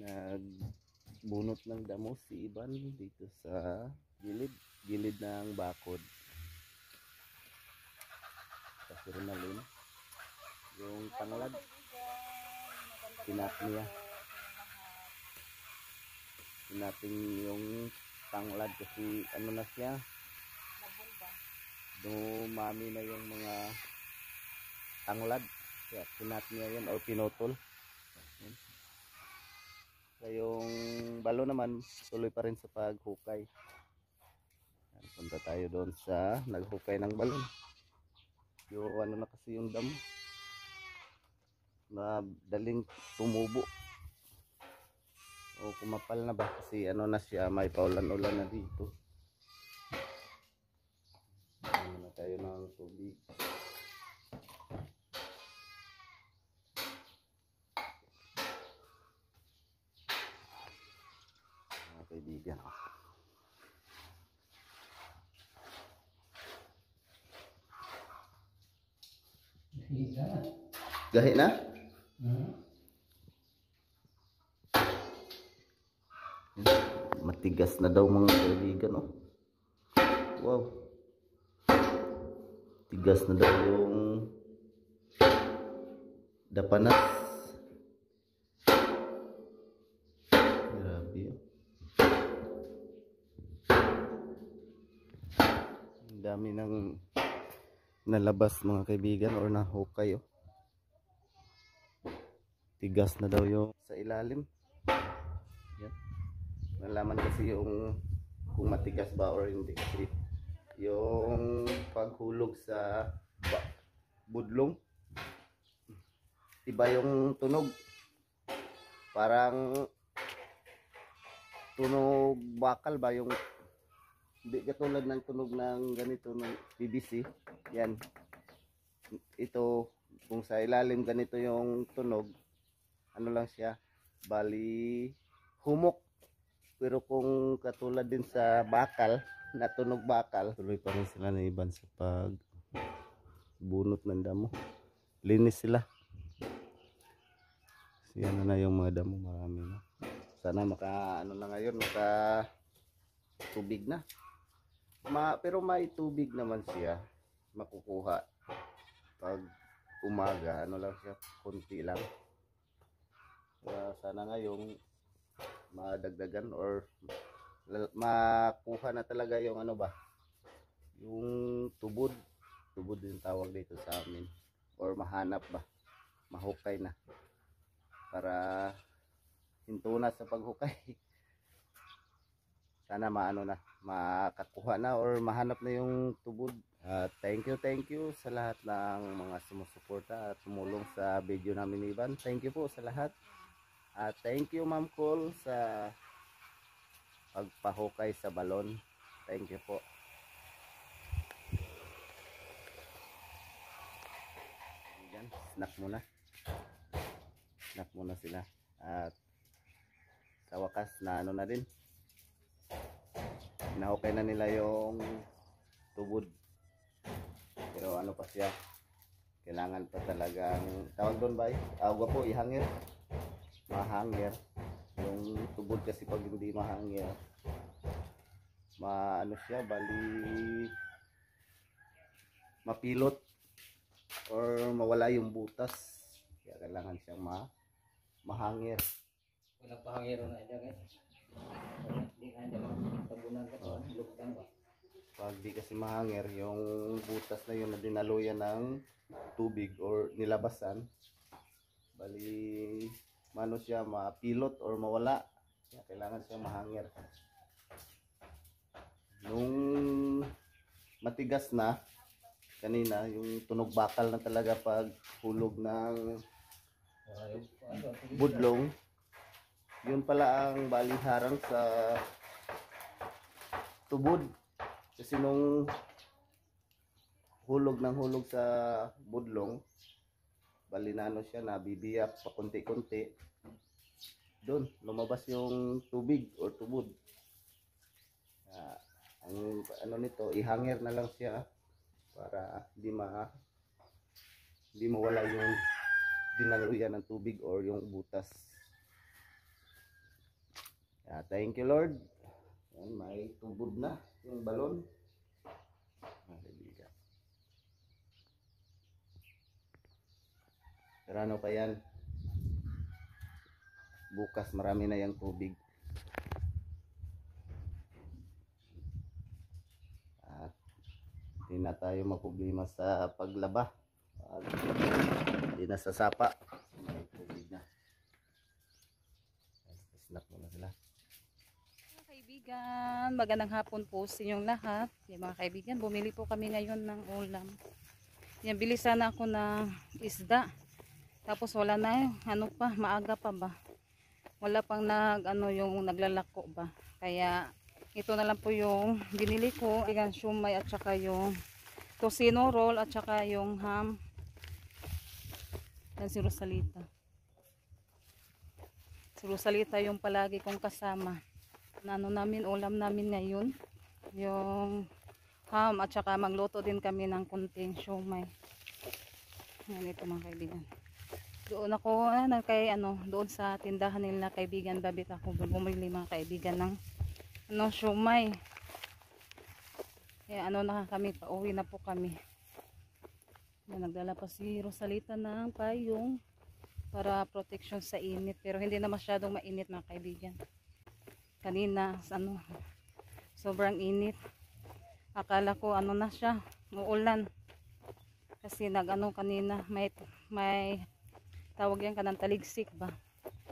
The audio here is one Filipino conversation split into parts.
Nagbunot ng damo si Iban dito sa gilid ng bakod. Kasi rinalin yung tanglad, Tinating yung tanglad kasi ano na siya, dumami na yung mga tanglad, kaya tinat niya yan o pinutol. Kaya yung balo naman tuloy pa rin sa paghukay. Punta tayo doon sa naghukay ng balon. Yung ano na kasi yung damo na daling tumubo o kumapal na ba kasi ano na siya, may paulan-ulan na dito. Ano na tayo ng tubig. Mga kaibigan, gahi na? Matigas na daw mga kaibigan, oh. Wow, tigas na daw yung dapanas. Grabe, oh. Ang dami ng nalabas mga kaibigan or nahukay, oh. Tigas na daw yung sa ilalim. Yan. Nalaman kasi yung kung matigas ba or hindi, kasi yung paghulog sa budlong, iba yung tunog, parang tunog bakal ba, yung hindi katulad ng tunog ng ganito ng PVC. Yan, ito kung sa ilalim ganito yung tunog, ano lang siya, bali humok. Pero kung katulad din sa bakal, na tunog bakal, tuloy pa rin sila na Iban sa pag bunot ng damo. Linis sila. Kasi ano na yung mga damo, marami na. Sana maka ano na ngayon, maka tubig na. Pero may tubig naman siya makukuha pag umaga, ano lang siya, konti lang. Sana ngayong madagdagan or makuha na talaga yung ano ba, yung tubod din tawag dito sa amin, or mahanap ba, mahukay na para hinto na sa paghukay. Sana maano na, makakuha na or mahanap na yung tubod. Thank you sa lahat ng mga sumusuporta at tumulong sa video namin ni Iban. Thank you po sa lahat. Thank you Ma'am Cole sa pagpahukay sa balon. Thank you po. Yan, snack muna sila. At sa wakas na ano na din, nahukay na nila yung tubod. Pero ano pa siya, kailangan pa talagang, tawag doon ba, agwa po, ihangir. Mahangir yung tubod kasi pag hindi mahangir, ano siya, bali mapilot or mawala yung butas, kaya kailangan siyang mahangir. Walang pahangiro na dyan, guys. Hindi na dyan tabunan ka, luktan ba? Pag di kasi mahangir, yung butas na yun na dinaluyan ng tubig or nilabasan, bali mano siya, mapilot or mawala, kaya kailangan siya mahangir. Nung matigas na kanina, yung tunog bakal na talaga pag hulog ng budlong, yun pala ang bali harang sa tubod. Kasi nung hulog sa budlong, bali na ano siya, nabibiyak pa konti-konti, doon lumabas yung tubig or tubod. Ang ano nito, ihangir na lang siya para di mawala yung dinaluyan ng tubig or yung butas. Thank you Lord. Yan, may tubod na yung balon. Mga kaibigan. Pero ano pa yan? Bukas marami na yung tubig. At hindi na tayo maproblema sa paglaba. At hindi na sa sapa. May tubig na. Snack muna sila. Mga kaibigan, magandang hapon po sa inyong lahat. Yung mga kaibigan, bumili po kami ngayon ng ulam. Yan, bili sana ako ng isda. Tapos wala na, ano pa, maaga pa ba? Wala pang yung naglalako ba. Kaya ito na lang po yung binili ko. Igan shumay at saka yung tocino roll at saka yung ham. Yan si Rosalita. Si Rosalita yung palagi kong kasama. Ulam namin ngayon. Yung ham at saka magluto din kami ng kunting shumay. Yan ito mga kaibigan. Doon ako doon sa tindahan nila kaibigan Babit ako bumili mga kaibigan ng shumay. Kaya na kami, pauwi na po kami. Nagdala pa si Rosalita ng payong para protection sa init, pero hindi na masyadong mainit mga kaibigan. Kanina sobrang init. Akala ko na siya, uulan. Kasi kanina may tawag yan kanang taligsik ba.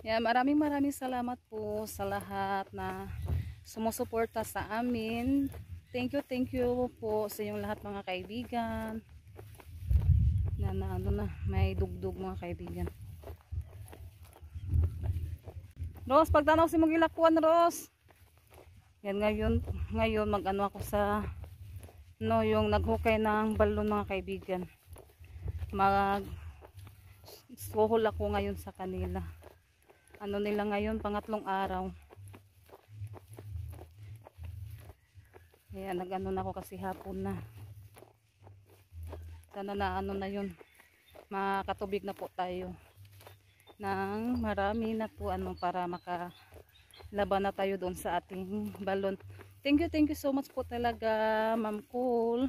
Yan, maraming salamat po sa lahat na sumusuporta sa amin. Thank you po sa inyong lahat mga kaibigan. May dugdug mga kaibigan. Ros, pagtanaw si mong ilakuan, Ros. Yan ngayon ako sa yung naghukay ng balon mga kaibigan. Suhol ako ngayon sa kanila. Nila ngayon, pangatlong araw. Kaya na ako kasi hapon na. Sana na yun. Makatubig na po tayo. Nang marami na po para makalaban na tayo doon sa ating balon. Thank you so much po talaga, Ma'am Cool.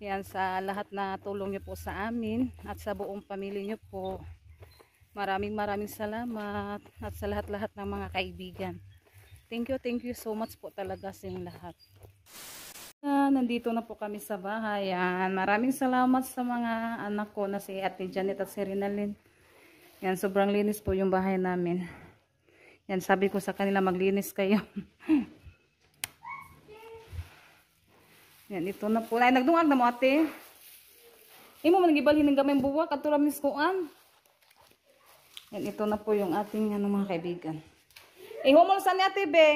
Yan, sa lahat na tulong niyo po sa amin at sa buong pamilya niyo po. Maraming salamat at sa lahat ng mga kaibigan. Thank you so much po talaga sa inyong lahat. Nandito na po kami sa bahay. Yan, maraming salamat sa mga anak ko na si Ate Janet at si Rinalyn. Yan, sobrang linis po yung bahay namin. Yan, sabi ko sa kanila maglinis kayo. Yan, ito na po. Ay, nagdungag na mo, ate. Imo man nagibalhin ng gamay buwak at turam niskuan. Yan, ito na po yung ating mga kaibigan. Humol sa ni ate, be.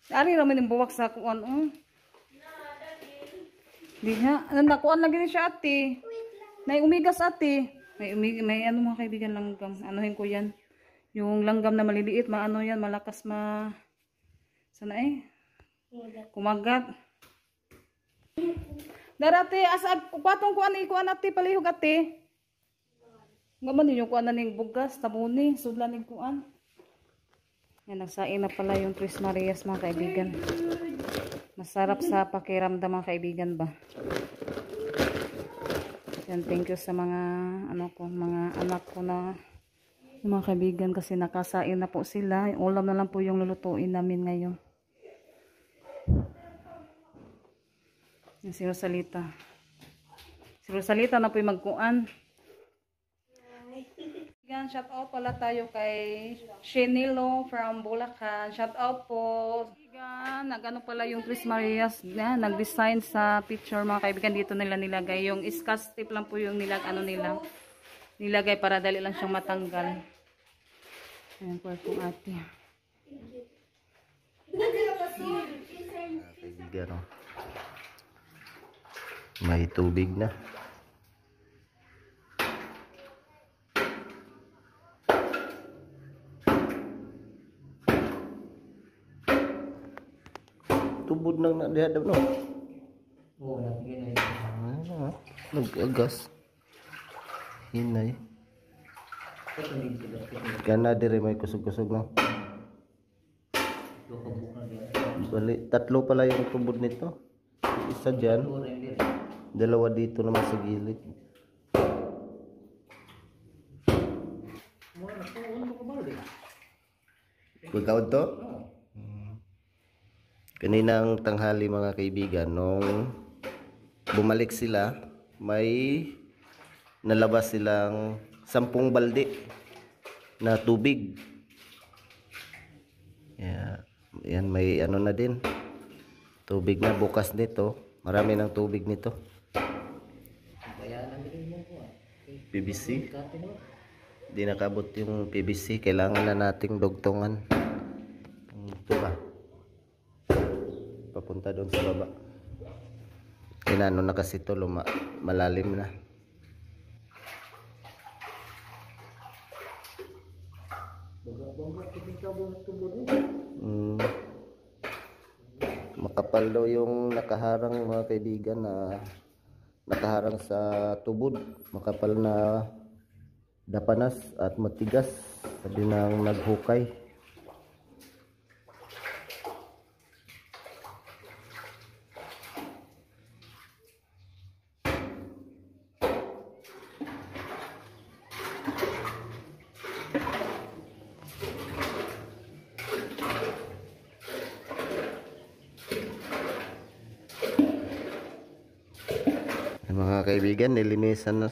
Ari raman yung buwak sa kuan. Diha, nakuan lagi ni siya, ate. May umigas, ate. May mga kaibigan langgam. Anuhin ko yan. Yung langgam na maliliit, yan, malakas sana kumagat. Darate asa patong kuan ate palihog ate. Ngaman yung kuan ning bugas tabuni sudlan ning kuan. Yan, nagsain na pala yung Tres Marias mga kaibigan. Masarap sa pakiramdam mga kaibigan ba. Yan, thank you sa mga mga anak ko na mga kaibigan kasi nakasain na po sila. Yung ulam na lang po yung lulutuin namin ngayon. Yan si Rosalita. Si Rosalita na po yung magkuan. Shout out pala tayo kay Shenilo from Bulacan. Shout out po. Nagano pala yung Tres Marias. Nag-design sa picture mga kaibigan. Dito nila nilagay. Yung scotch tape lang po yung nilagay para dali lang siyang matanggal. Ayan po itong ate. Kaibigan, may tubig na. Tubod nang nadihadap no. Oo, natigay na yun. Nag-agas. Hinay. Kana dire may kusog-kusog na. Bali, tatlo pala yung tubod nito. Isa dyan, Puro yung dito. dalawa dito naman sa gilid. Mura po, ano ko ba ulit? Pagkaod to? Oo. Kaninang tanghali mga kaibigan, nung bumalik sila, may nalabas silang 10 balde na tubig. Yan, may ano na din. Tubig na bukas nito. Marami ng tubig nito. Kaya nandun mo po ah. PVC. Kape naman. Di nakabot yung PVC. Kailangan na nating dugtungan. Ito ba? Papunta doon sa baba. Inano na kasi ito. Malalim na. Bangga-bangga, titingka mo ng tubo doon. Makapal daw yung nakaharang mga kaibigan na nakaharang sa tubod. Makapal na dapanas at matigas. Sabi ng naghukay. Mga kaibigan, nilinisan na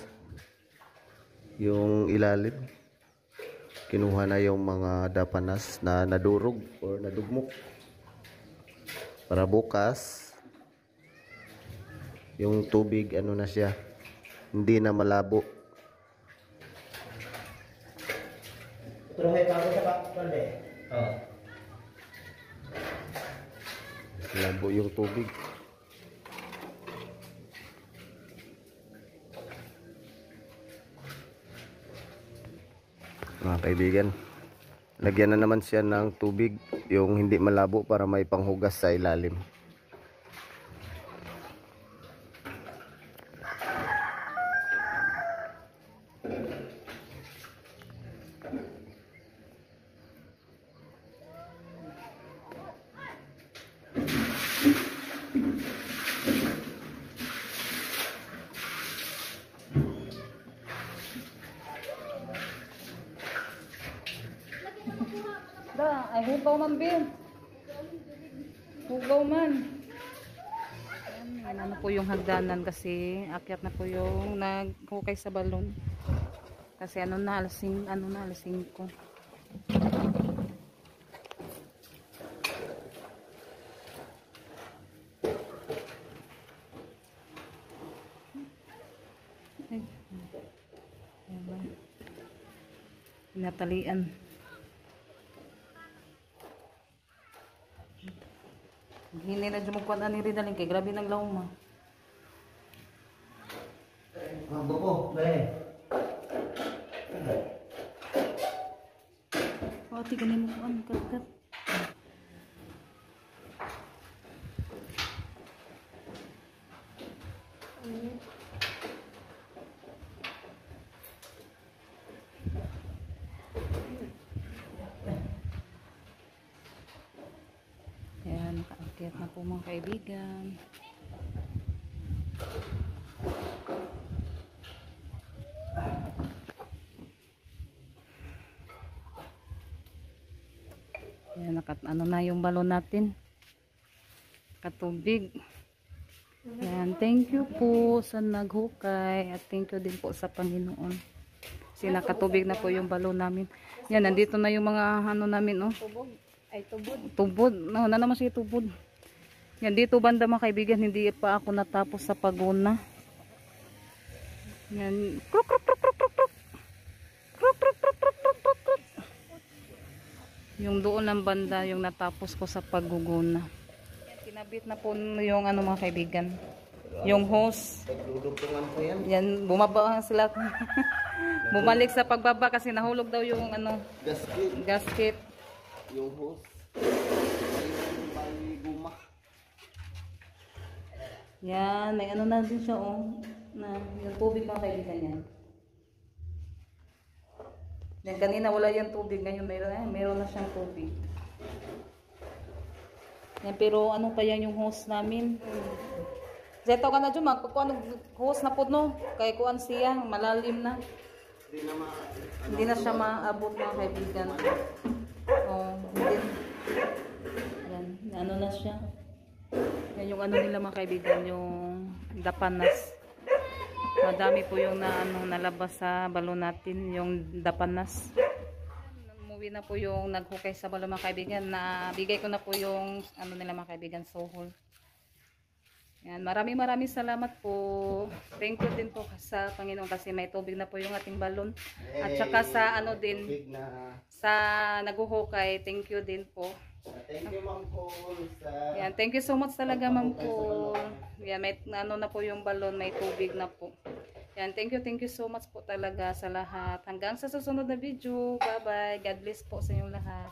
yung ilalim. Kinuha na yung mga dapanas na nadurog or nadugmok. Para bukas, yung tubig, ano na siya, hindi na malabo. Pero may bago sa pakpande. Oo. Malabo yung tubig. Mga kaibigan, lagyan na naman siya ng tubig, yung hindi malabo para may panghugas sa ilalim. Da, ay hugaw man Bill. Hugaw man. Ayan, ano po yung hagdanan kasi akyat na po yung naghukay sa balon. Kasi ano na, alas 5. Ay. Ayan. Pinatalian. Hindi na dyan magkuhan ani rin kay grabe ng lauma. Mambo po, bae. Pati ganin mo kuhan, kat. Ayan, nakaakyat na po mga kaibigan. Ayan, ano na yung balon natin. Katubig. Ayan, thank you po sa naghukay at thank you din po sa Panginoon. Kasi nakatubig na po yung balon namin. Yan, nandito na yung mga ano namin, oh. Tubod. No, na naman siya tubod. Yan, dito banda mga kaibigan, hindi pa ako natapos sa paguna. Yan. Kruk, kruk, kruk, kruk, kruk, kruk. Kruk, kruk, kruk, kruk, kruk, kruk, kruk. Yung doon ng banda, yung natapos ko sa pagguguna. Yan, kinabit na po yung ano mga kaibigan. Yung hose. Nagdudugtungan ko yan. Yan, bumaba sila. Bumalik sa pagbaba kasi nahulog daw yung ano, gasket. Yung hose. May guma. Yan, may ano na din siya, oh. Na, yung tubig mga kaibigan yan. Yan, kanina wala yung tubig, ngayon meron na siyang tubig. Yan, pero ano pa yan yung hose namin. Zeto ka na dyan, magkukuha ng hose na po, no? Kaya kuan siya, malalim na. Hindi na siya maabot, mga kaibigan. Oh, hindi. Yan, ano na siya. Yan yung ano nila, mga kaibigan, yung dapanas. Madami po yung nalabas sa balon natin, yung dapanas. Umuwi na po yung naghukay sa balon, mga kaibigan. Nabigay ko na po yung ano nila, mga kaibigan, sohol. Yan, maraming salamat po. Thank you din po sa Panginoon kasi may tubig na po yung ating balon. At saka sa ano din, sa naguhukay, thank you din po. Thank you, Ma'am Paul. Yan, thank you so much talaga, Ma'am Paul. Yan, may ano na po yung balon, may tubig na po. Yan, thank you so much po talaga sa lahat. Hanggang sa susunod na video. Bye-bye. God bless po sa inyong lahat.